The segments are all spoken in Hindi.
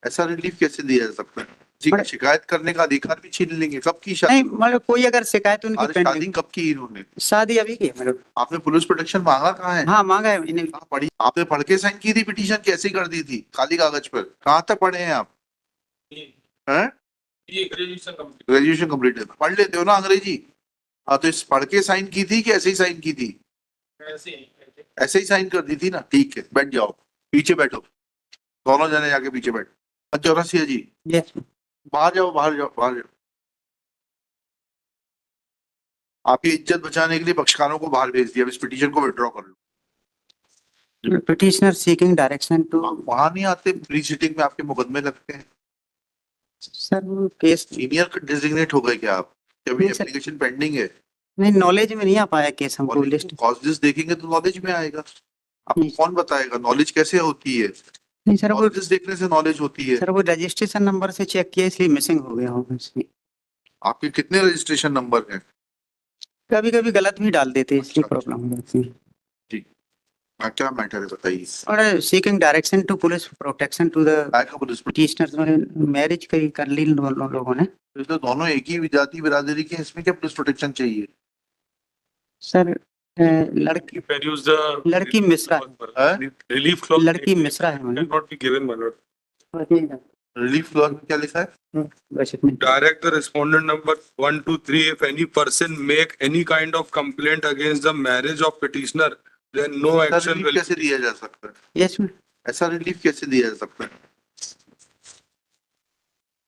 ऐसा रिलीफ कैसे दिया जा सकता है? जी का शिकायत करने का अधिकार भी छीन लेंगे। कब की नहीं, शादी? मतलब कोई अगर शिकायत उनकी अरे शादी पेंडिंग, कब की इन्होंने? शादी अभी की है मेरे को। आपने पुलिस प्रोटेक्शन मांगा कहाँ है? हाँ मांगा है इन्हें। कहाँ पढ़ी आपने? पढ़ के साइन की थी पिटीशन? कैसे कर दी थी खाली कागज पर? कहाँ तक पढ़े हैं आप? हैं? ये ग्रेजुएशन ग्रेजुएशन कंप्लीट है, पढ़ लेते हो ना अंग्रेजी? हाँ, तो इस पढ़ के साइन की थी कि ऐसे ही साइन की थी? ऐसे ही साइन कर दी थी ना। ठीक है, बैठ जाओ, पीछे बैठो, दोनों जने जाके पीछे बैठ। चौरसिया जी, यस। बाहर जाओ, बाहर जाओ, बाहर जाओ। आपकी इज्जत बचाने के लिए पक्षकारों को बाहर भेज दिया। अब इस पिटीशन को विड्रॉ कर लो। Petitioner seeking direction to. वहां नहीं आते, प्री सिटिंग में आपके मुकदमे लगते हैं। सर वो केस सीनियर डिजिग्नेट हो गए क्या आप? अभी नहीं सर। एप्लीकेशन पेंडिंग है। नहीं, नॉलेज में नहीं आ पाया केस हमको लिस्ट। कॉजेस देखेंगे तो नॉलेज में आएगा। आपको नहीं। कौन बताएगा नॉलेज कैसे होती है? नहीं सर, वो कॉजेस देखने से नॉलेज होती है। सर वो रजिस्ट्रेशन नंबर से चेक किया इसलिए मिसिंग हो गया होगा इसलिए। आपके कितने रजिस्ट्रेशन नंबर हैं? कभी कभी गलत भी डाल देते हैं इसलिए अच्छा, प्रॉब्लम हो जाती है। ठीक। क्या मैटर है बताइए। और seeking direction to police protection to the काय का पुलिस? पिटिशनर मैरिज कर ली लोगों ने। तो दोनों एक ही जाति बिरादरी के हैं, इसमें क्या पुलिस प्रोटेक्शन चाहिए? सर लड़की use the लड़की मिश्रा है। relief clause लड़की मिश्रा है madam. cannot be given, my lord. Relief clause में क्या लिखा है? बस इतने। Direct the respondent number 1, 2, 3. If any person make any kind of complaint against the marriage of petitioner, then no ऐसा action रिलीफ will कैसे be दिया जा सकता है? Yes ma'am. ऐसा रिलीफ कैसे दिया जा सकता है?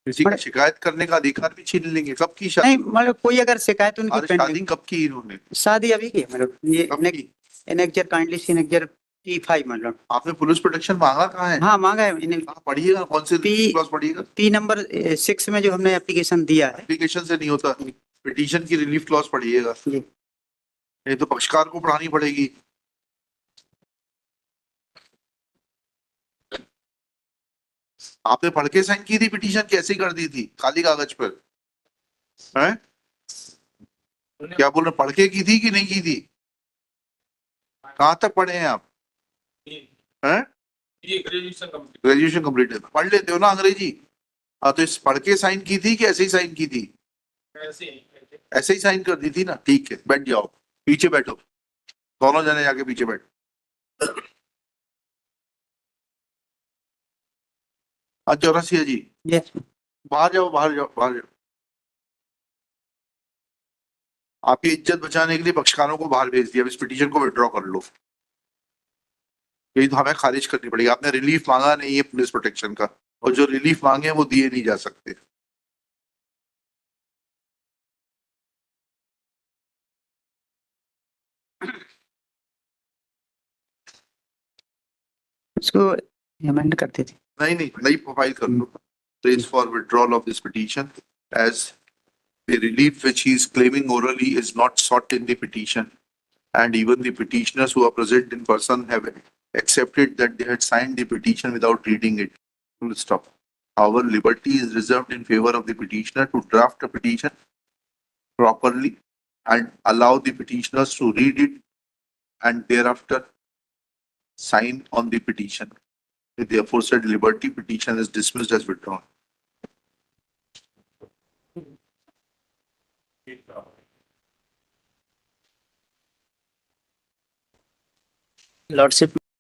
किसी का शिकायत करने का अधिकार भी छीन लेंगे। कब की नहीं, शादी? मतलब कोई अगर शिकायत उनकी अरे शादी पेंडिंग। कब की इन्होंने? शादी अभी की है मेरे को। ये कब की? एनेक्जर काइंडली सी एनेक्जर P5 मतलब। आपने पुलिस प्रोटेक्शन मांगा कहाँ है? हाँ मांगा है इन्हें। कहाँ पढ़िएगा, कौन से क्लॉज पढ़िएगा? P नंबर 6 में जो हमने एप्लीकेशन दिया है। एप्लीकेशन से नहीं होता, पिटीशन की रिलीफ क्लॉज पढ़िएगा। जी। नहीं तो पक्षकार को पढ़ानी पड़ेगी। आपने पढ़ के साइन की थी पिटीशन? कैसे कर दी थी खाली कागज पर? हैं? क्या बोल रहे, पढ़ के की थी कि नहीं की थी? कहाँ तक पढ़े हैं आप? हैं? ये ग्रेजुएशन ग्रेजुएशन कंप्लीट है, पढ़ लेते हो ना अंग्रेजी? हाँ, तो इस पढ़ के साइन की थी कि ऐसे ही साइन की थी? ऐसे ही साइन कर दी थी ना। ठीक है, बैठ जाओ, पीछे बैठो, दोनों जने जाके पीछे बैठ। चौरसिया जी, यस। बाहर जाओ, बाहर जाओ, बाहर जाओ। आपकी इज्जत बचाने के लिए पक्षकारों को बाहर भेज दिया। अब इस पिटीशन को विड्रॉ कर लो। यही तो हमें खारिज करनी पड़ेगी। आपने रिलीफ मांगा नहीं है पुलिस प्रोटेक्शन का, और जो रिलीफ मांगे वो दिए नहीं जा सकते। उसको अमेंड करते थे। नहीं नहीं, नई प्रोफाइल कर लो। Raise for withdrawal of this petition as the relief which he is claiming orally is not sought in the petition, and even the petitioners who are present in person have accepted that they had signed the petition without reading it. Full stop. Our liberty is reserved in favor of the petitioner to draft a petition properly and allow the petitioners to read it and thereafter sign on the petition. The aforesaid liberty petition is dismissed as withdrawn. Lordship